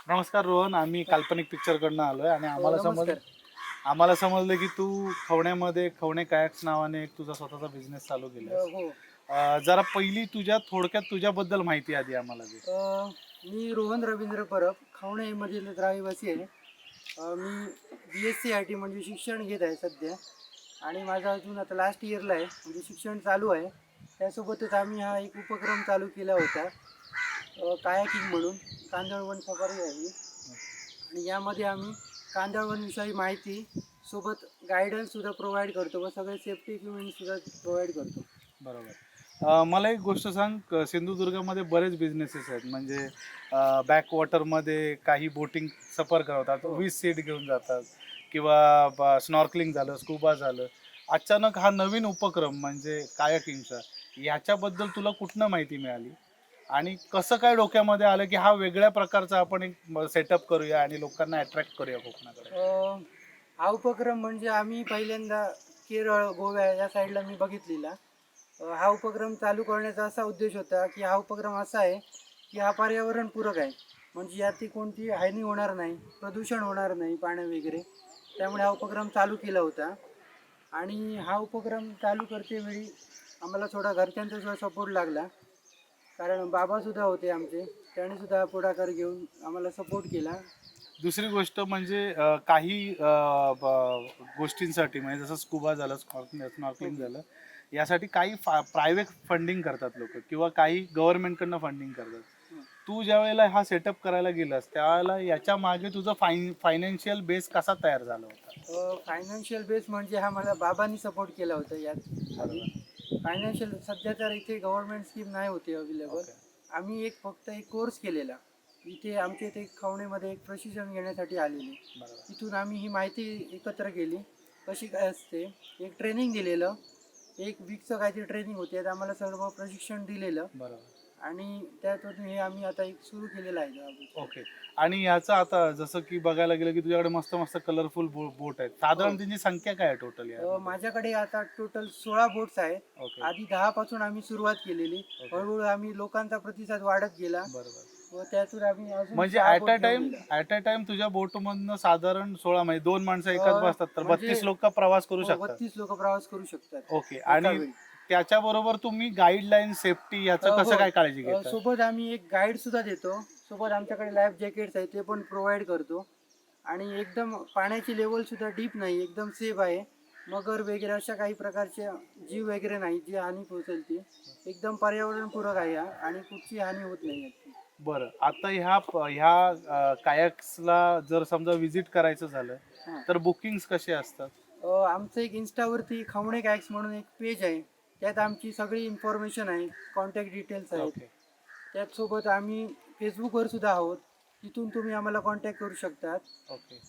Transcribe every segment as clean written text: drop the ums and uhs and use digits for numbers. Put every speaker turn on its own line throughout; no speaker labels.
नमस्कार रोहन, आम्ही काल्पनिक पिक्चर कडनं आलोय आणि
नमस्कार.
आम्हाला समजलं की तू खवण्यामध्ये खवणे कायक्स नावाने एक तुझा स्वतःचा बिझनेस चालू केलास.
हो.
जरा पहिली थोडक्यात तुझ्याबद्दल माहिती आधी आम्हाला दे.
मी रोहन रवींद्र परब खावणेमधील रहिवासी आहे. मी BSc IT म्हणजे शिक्षण घेत आहे सध्या आणि माझा अजून आता लास्ट इयरला आहे म्हणजे शिक्षण चालू आहे. त्यासोबतच आम्ही हा एक उपक्रम चालू केला होता कायाकिंग म्हणून कांदळवन सफारी आहे आणि यामध्ये आम्ही कांदळवनविषयी माहिती सोबत गायडन्ससुद्धा प्रोव्हाइड करतो व सगळे सेफ्टी इक्विपमेंटसुद्धा प्रोव्हाइड करतो.
बरोबर. मला एक गोष्ट सांग, सिंधुदुर्गामध्ये बरेच बिझनेसेस आहेत, म्हणजे बॅकवॉटरमध्ये काही बोटिंग सफर करवतात,
हो.
20 सीट घेऊन जातात, किंवा स्नॉर्कलिंग झालं, स्कुबा झालं. अचानक हा नवीन उपक्रम म्हणजे कायाकिंगचा, याच्याबद्दल तुला कुठनं माहिती मिळाली आणि कसं काय डोक्यामध्ये आलं की हा वेगळ्या प्रकारचा आपण एक सेटअप करूया आणि लोकांना अट्रॅक्ट करूया कोकणाकडे?
हा उपक्रम म्हणजे आम्ही पहिल्यांदा केरळ, गोवा या साईडला मी बघितलेला. हा उपक्रम चालू करण्याचा असा उद्देश होता की हा उपक्रम असा आहे की हा पर्यावरणपूरक आहे. म्हणजे याची कोणती हानी होणार नाही, प्रदूषण होणार नाही पाण्या वगैरे. त्यामुळे हा उपक्रम चालू केला होता आणि हा उपक्रम चालू करतेवेळी आम्हाला थोडा घरच्यांचा सुद्धा सपोर्ट लागला. कारण बाबासुद्धा होते आमचे, त्यांनीसुद्धा पुढाकार घेऊन आम्हाला सपोर्ट केला.
दुसरी गोष्ट म्हणजे काही गोष्टींसाठी, म्हणजे जसं स्कुबा झालं, स्नॉर्कलिंग
ओके.
झालं, यासाठी काही प्रायव्हेट फंडिंग करतात लोक, किंवा काही गव्हर्नमेंटकडनं फंडिंग करतात. तू ज्या वेळेला हा सेटअप करायला गेलास त्यावेळेला याच्या मागे तुझा फायनान्शियल बेस कसा तयार झाला होता?
फायनान्शियल बेस म्हणजे हा मला बाबांनी सपोर्ट केला होता यात आधी.
बरोबर.
फायनान्शियल सध्या तर इथे गव्हर्नमेंट स्कीम नाही होती अवेलेबल.
ओके.
आम्ही फक्त एक कोर्स केलेला. इथे आमच्या इथे खवणेमध्ये एक प्रशिक्षण घेण्यासाठी आलेले.
बरोबर.
तिथून आम्ही ही माहिती एकत्र केली, कशी काय असते. एक ट्रेनिंग दिलेलं, 1 वीकचं काहीतरी ट्रेनिंग होते, त्यात आम्हाला सर्व प्रशिक्षण दिलेलं
बरोबर.
आणि त्यातून हे आम्ही आता एक सुरू केलेलं आहे.
ओके. आणि याचं आता जसं की बघायला गेलं की तुझ्याकडे मस्त मस्त कलरफुल बोट आहेत, साधारण
हो.
त्यांची संख्या काय आहे टोटल यामध्ये?
माझ्याकडे आता टोटल 16 बोट्स आहेत.
ओके.
आधी 10 पासून आम्ही सुरुवात केलेली.
ओके.
हळूहळू आम्ही लोकांचा प्रतिसाद वाढत गेला
बरोबर.
व त्यातून आम्ही अजून
म्हणजे
6
ऍट
बोट
अ
घेऊन
टाइम
गेला.
ऍट अ टाइम तुझ्या बोटमधनं साधारण 16, म्हणजे 2 माणसं एकाच बसतात, तर
म्हणजे
32 लोक प्रवास करू
हो,
शकतात.
32 लोक प्रवास करू शकतात
ओके.
एका
आणि
वेळी.
त्याच्याबरोबर तुम्ही गाईडलाईन, सेफ्टी याचं कसं
हो.
काय काळजी घेता?
सोबत आम्ही एक गाईड सुद्धा देतो. सोबत आमच्याकडे लाईफ जॅकेट्स आहेत ते पण प्रोव्हाइड करतो आणि एकदम पाण्याची लेवल सुद्धा डीप नाही, एकदम सेफ आहे. मगर वगैरे अशा काही प्रकारचे जीव वगैरे नाही जी हानी पोहोचेल ती. एकदम पर्यावरणपूरक आहे हा आणि कुठची हानी होत नाही याची.
बरं, आता ह्या कायक्सला जर समजा व्हिजिट करायचं झालं
हां.
तर बुकिंग्स कसे असतात?
आमचं एक इन्स्टावरती खवणे कॅक्स म्हणून एक पेज आहे. त्यात आमची सगळी इन्फॉर्मेशन आहे, कॉन्टॅक्ट डिटेल्स आहेत.
ओके.
त्याचसोबत आम्ही फेसबुकवर सुद्धा आहोत. तिथून तुम्ही आम्हाला कॉन्टॅक्ट करू शकतात.
ओके.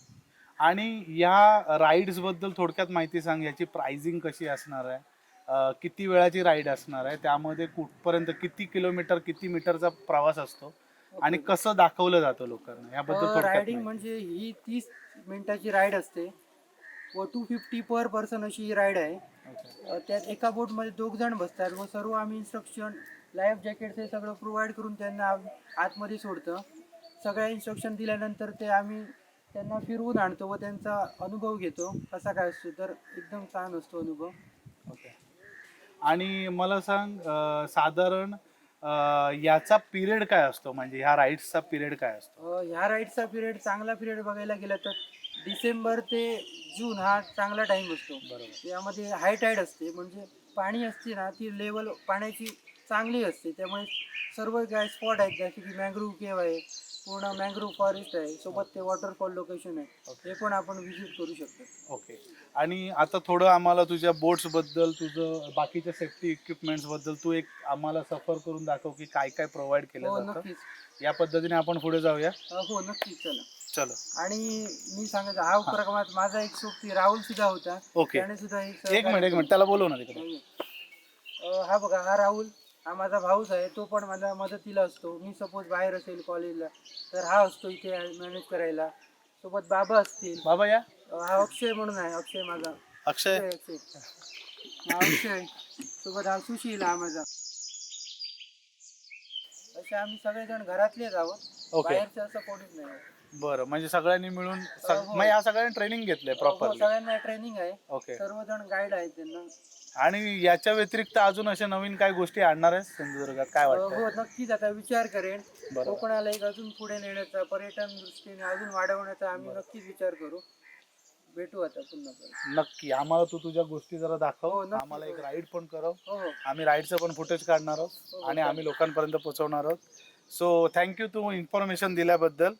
आणि या राईड्स बद्दल थोडक्यात माहिती सांग, याची प्राइसिंग कशी असणार आहे, किती वेळाची राईड असणार आहे, त्यामध्ये कुठपर्यंत, किती किलोमीटर, किती मीटरचा प्रवास असतो आणि
ओके.
कसं दाखवलं जातं लोकांना, याबद्दल थोडक्यात
रायडिंग
माहिती.
म्हणजे ही 30 मिनिटाची राईड असते व 250 पर पर्सन अशी ही राईड आहे.
ओके.
त्यात एका बोटमध्ये 2 जण बसतात व सर्व आम्ही इन्स्ट्रक्शन, लाईफ जॅकेट्स हे सगळं प्रोव्हाइड करून त्यांना आतमध्ये सोडतं. सगळ्या इन्स्ट्रक्शन दिल्यानंतर ते आम्ही त्यांना फिरवून आणतो व त्यांचा अनुभव घेतो कसा काय असतो, तर एकदम छान असतो अनुभव.
ओके. आणि मला सांग, साधारण याचा पिरियड काय असतो, म्हणजे ह्या राईड्सचा पिरियड काय असतो?
ह्या राईडचा पिरियड, चांगला पिरियड बघायला गेला तर डिसेंबर ते जून हा चांगला टाईम असतो.
बरोबर.
यामध्ये हाय टाईड असते, म्हणजे पाणी असते ना, ती लेवल पाण्याची चांगली असते. त्यामुळे सर्व काय स्पॉट आहेत जसे की मँग्रोव्ह केव्ह आहे, पूर्ण मँग्रोव्ह फॉरेस्ट आहे, सोबत ते वॉटरफॉल लोकेशन आहे, हे पण आपण व्हिजिट करू शकतो.
ओके. आणि आता थोडं आम्हाला तुझ्या बोट्सबद्दल, तुझं बाकीच्या सेफ्टी इक्विपमेंट्सबद्दल तू एक आम्हाला सफर करून दाखव की काय काय प्रोव्हाइड केलं
हो,
जातं.
नक्कीच.
या पद्धतीने आपण पुढे जाऊया.
हो, नक्कीच. चला.
चलो.
आणि मी सांगायचं, हा उपक्रमात माझा एक सोबती राहुल सुद्धा होता.
ओके.
त्याने सुद्धा एक
एक मिनिट,
सहकार्य
एक मिनिट,
केलं.
त्याला बोलव ना तिकडे.
हा बघा, हा राहुल, हा माझा भाऊच आहे. तो पण माझ्या मदतीला असतो. मी सपोज बाहेर असेल कॉलेजला, तर हा असतो इथे मॅनेज करायला. सोबत बाबा असतील.
बाबा या.
हा अक्षय म्हणून आहे, अक्षय माझा.
अक्षय.
अक्षय. हा अक्षय. सोबत हा सुशील हा माझा. असे आम्ही सगळेजण घरातलेच आहोत.
ओके.
बाहेरचं असं कोणीच नाही.
बरं, म्हणजे सगळ्यांनी मिळून
हो.
मग या सगळ्यांनी ट्रेनिंग घेतलंय
हो,
प्रॉपरली.
सगळ्यांना ट्रेनिंग आहे.
ओके.
सर्वजण गाईड आहेत त्यांना.
आणि याच्या व्यतिरिक्त अजून अशा नवीन काय गोष्टी आणणार आहेस सिंधुदुर्गात, काय वाटतं?
हो, नक्कीच आता विचार करेन.
बरोबर.
कोकणाला एक अजून पुढे नेण्याचा, पर्यटन दृष्टीने अजून वाढवण्याचा आम्ही नक्कीच विचार करू. भेटू आता पुन्हा परत.
नक्की आम्हाला तू तुझ्या गोष्टी जरा दाखव.
हो, नक्की.
आम्हाला एक राईड पण करव.
हो, हो.
आम्ही राईडचं पण फुटेज काढणार आहोत
हो,
आणि आम्ही लोकांपर्यंत पोहोचवणार आहोत. सो थँक्यू तू इन्फॉर्मेशन दिल्याबद्दल.